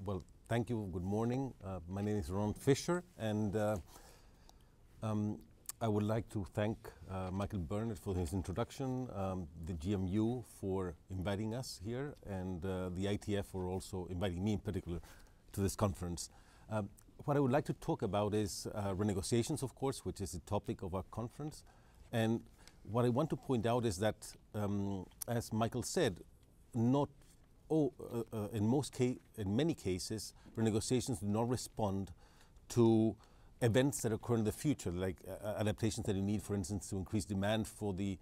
Well, thank you. Good morning. My name is Ron Fischer, and I would like to thank Michael Burnett for his introduction, the GMU for inviting us here, and the ITF for also inviting me in particular to this conference. What I would like to talk about is renegotiations, of course, which is the topic of our conference. And what I want to point out is that, as Michael said, in many cases, renegotiations do not respond to events that occur in the future, like adaptations that you need, for instance, to increase demand for the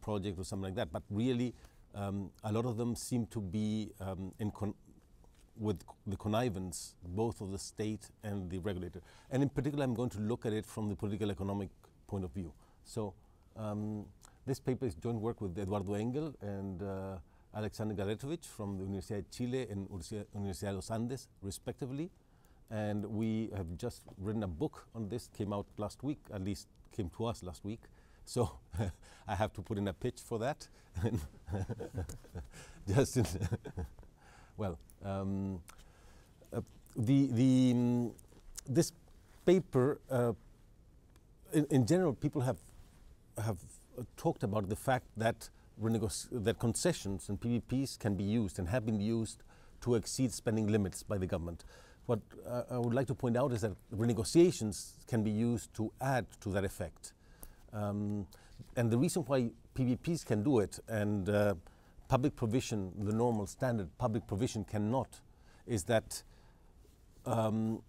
project or something like that. But really, a lot of them seem to be with the connivance, both of the state and the regulator. And in particular, I'm going to look at it from the political economic point of view. So this paper is joint work with Eduardo Engel and Alexander Galetovic from the Universidad de Chile and Universidad de los Andes, respectively. And we have just written a book on this, came out last week, at least came to us last week. So I have to put in a pitch for that. Just in well, this paper, in general, people have talked about the fact that concessions and PPPs can be used and have been used to exceed spending limits by the government. What I would like to point out is that renegotiations can be used to add to that effect. And the reason why PPPs can do it and public provision, the normal standard public provision cannot, is that in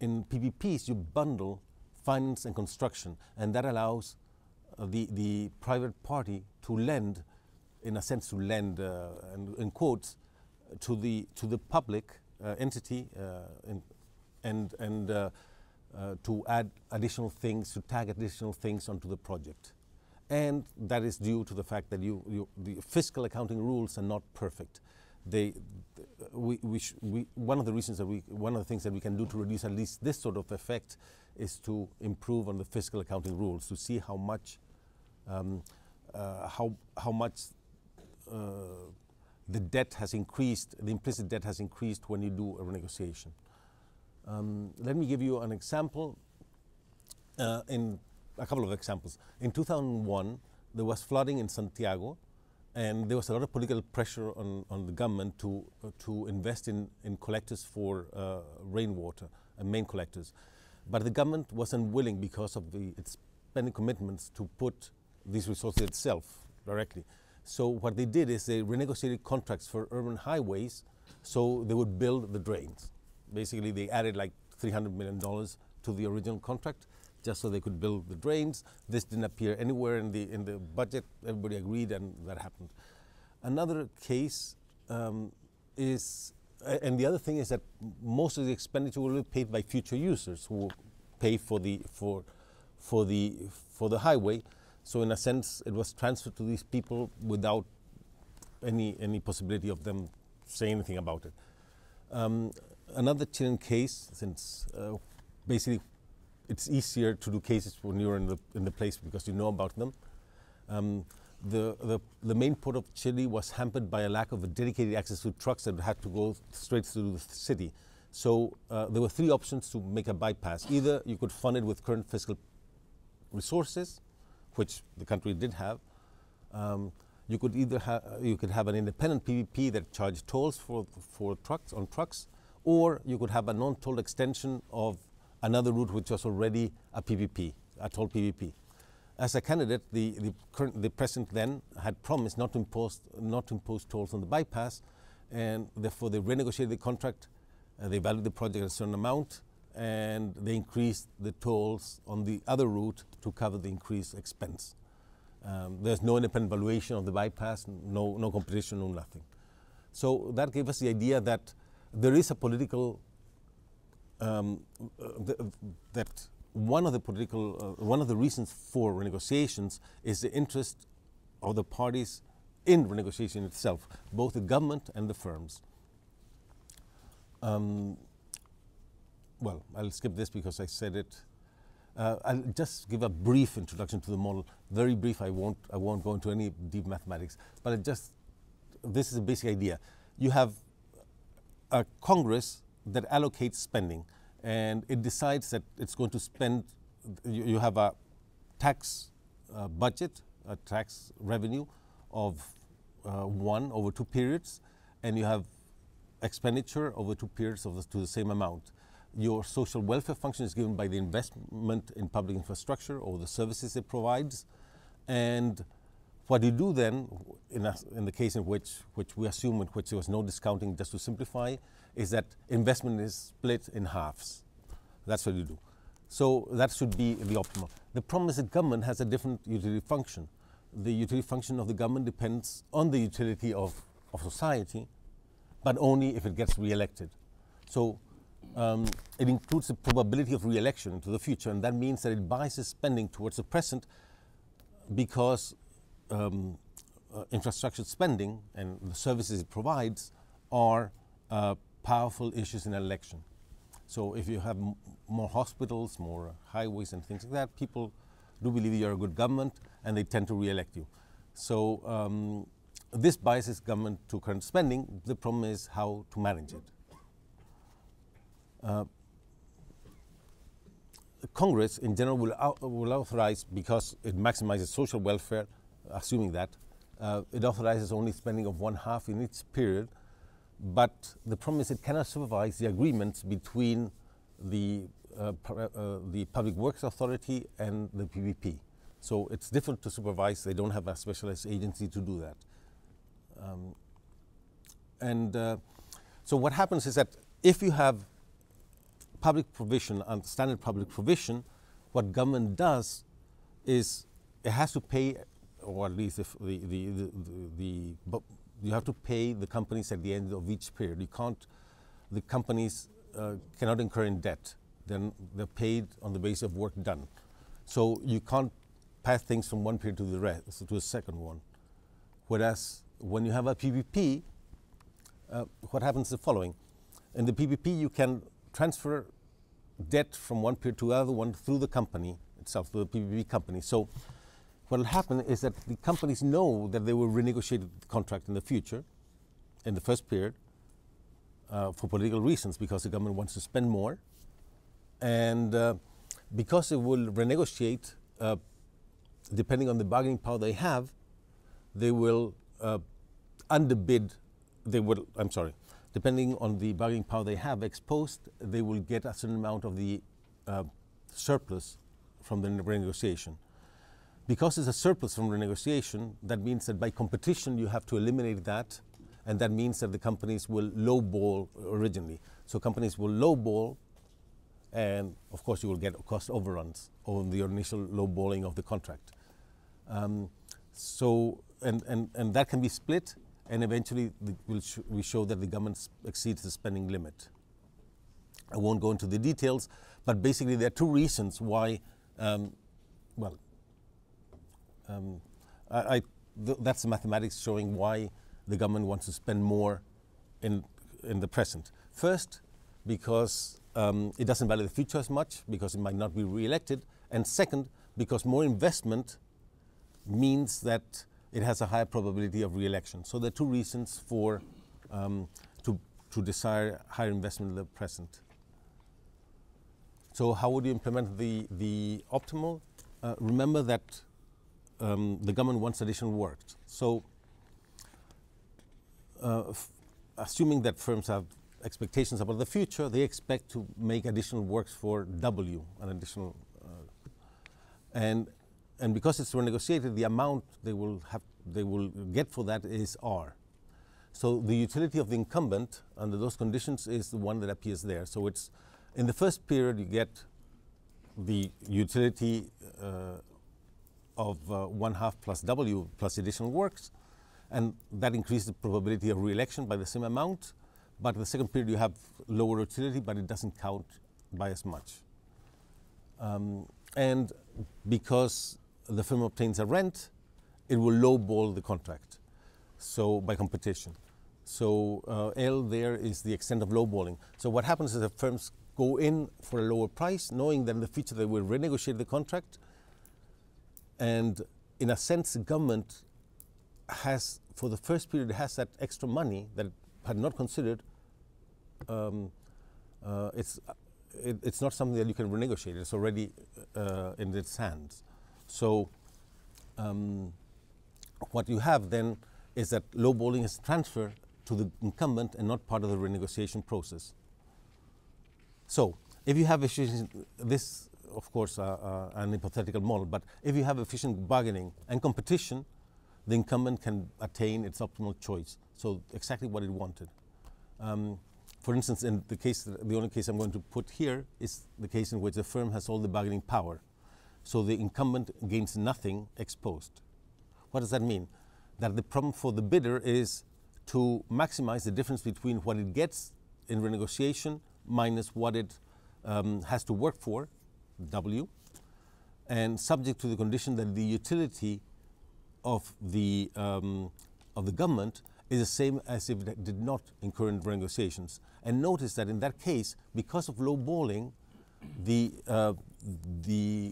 PPPs you bundle finance and construction, and that allows the private party to lend, in a sense, to lend, in quotes, to the public entity and to add additional things, to tag additional things onto the project. And that is due to the fact that the fiscal accounting rules are not perfect. One of the things that we can do to reduce at least this sort of effect is to improve on the fiscal accounting rules, to see how much the debt has increased, the implicit debt has increased when you do a renegotiation. Let me give you an example, in a couple of examples. In 2001, there was flooding in Santiago, and there was a lot of political pressure on the government to invest in collectors for rainwater, main collectors. But the government was unwilling, because of its spending commitments, to put these resources itself directly. So what they did is they renegotiated contracts for urban highways so they would build the drains. Basically, they added like $300 million to the original contract just so they could build the drains. This didn't appear anywhere in the budget. Everybody agreed, and that happened. Another case is, and the other thing is that most of the expenditure will be paid by future users who will pay for the highway. So in a sense, it was transferred to these people without any possibility of them saying anything about it. Another Chilean case, since basically it's easier to do cases when you're in the place because you know about them. The main port of Chile was hampered by a lack of a dedicated access to trucks that had to go straight through the city. So there were three options to make a bypass. Either you could fund it with current fiscal resources, which the country did have. You could either have an independent PPP that charged tolls for trucks, or you could have a non-toll extension of another route which was already a PPP, a toll PPP. As a candidate, the president then had promised not to impose tolls on the bypass, and therefore they renegotiated the contract. They valued the project at a certain amount, and they increased the tolls on the other route to cover the increased expense. There's no independent valuation of the bypass, no competition, no nothing. So that gave us the idea that there is a political, that one of the reasons for renegotiations is the interest of the parties in renegotiation itself, both the government and the firms. Well, I'll skip this because I said it. I'll just give a brief introduction to the model, very brief. I won't go into any deep mathematics, but this is a basic idea. You have a Congress that allocates spending, and it decides that it's going to spend. You have a tax budget, a tax revenue of 1 over 2 periods, and you have expenditure over 2 periods to the same amount. Your social welfare function is given by the investment in public infrastructure or the services it provides. And what you do then, in the case in which we assume in which there was no discounting, just to simplify, is that investment is split in halves. That's what you do. So that should be the optimal. The problem is that government has a different utility function. The utility function of the government depends on the utility of society, but only if it gets re-elected. So it includes the probability of re-election into the future, and that means that it biases spending towards the present because infrastructure spending and the services it provides are powerful issues in an election. So if you have more hospitals, more highways and things like that, people do believe you're a good government and they tend to re-elect you. So this biases government to current spending. The problem is how to manage it. Congress in general will authorize, because it maximizes social welfare, assuming that, it authorizes only spending of 1/2 in each period. But the problem is it cannot supervise the agreements between the Public Works Authority and the PPP. So it's difficult to supervise. They don't have a specialized agency to do that. So what happens is that if you have public provision and standard public provision, what government does is it has to pay, or at least if you have to pay the companies at the end of each period. The companies cannot incur in debt. Then they're paid on the basis of work done. So you can't pass things from one period to the second one. Whereas when you have a PPP, what happens is the following. In the PPP, you can transfer debt from one period to the other one through the company itself, through the PPP company. So what will happen is that the companies know that they will renegotiate the contract in the future, in the first period, for political reasons, because the government wants to spend more. And because it will renegotiate, depending on the bargaining power they have, they will underbid, depending on the bargaining power they have exposed, they will get a certain amount of the surplus from the renegotiation. Because it's a surplus from renegotiation, that means that by competition you have to eliminate that, and that means that the companies will lowball originally. So companies will lowball, and of course you will get cost overruns on the initial lowballing of the contract. And that can be split, and eventually we show that the government exceeds the spending limit. I won't go into the details, but basically there are two reasons why, that's the mathematics showing why the government wants to spend more in the present. First, because it doesn't value the future as much, because it might not be re-elected. And second, because more investment means that it has a higher probability of re-election. So there are two reasons for to desire higher investment in the present. So how would you implement the optimal? Remember that the government wants additional work. So assuming that firms have expectations about the future, they expect to make additional works for W, an additional, and because it's renegotiated, the amount they will get for that is R. So the utility of the incumbent under those conditions is the one that appears there. So it's in the first period you get the utility of 1/2 plus W plus additional works, and that increases the probability of re-election by the same amount. But in the second period you have lower utility, but it doesn't count by as much. And because the firm obtains a rent, it will lowball the contract, so by competition. So L there is the extent of lowballing. So what happens is that firms go in for a lower price, knowing that in the future they will renegotiate the contract. And in a sense, the government has, for the first period, has that extra money that it had not considered it's not something that you can renegotiate. It's already in its hands. So what you have then is that lowballing is transferred to the incumbent and not part of the renegotiation process. So if you have efficient, this of course an hypothetical model, but if you have efficient bargaining and competition, the incumbent can attain its optimal choice. So exactly what it wanted. For instance, in the case, the only case I'm going to put here is the case in which the firm has all the bargaining power. So the incumbent gains nothing ex post. What does that mean? That the problem for the bidder is to maximize the difference between what it gets in renegotiation minus what it has to work for, W, and subject to the condition that the utility of the government is the same as if it did not incur in renegotiations. And notice that in that case, because of lowballing, the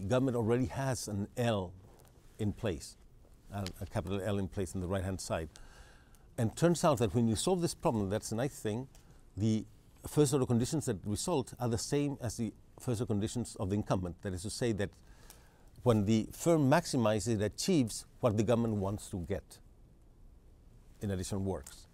government already has an L in place, a capital L in place on the right-hand side. And turns out that when you solve this problem, that's a nice thing, the first order conditions that result are the same as the first order conditions of the incumbent. That is to say that when the firm maximizes, it achieves what the government wants to get in additional works.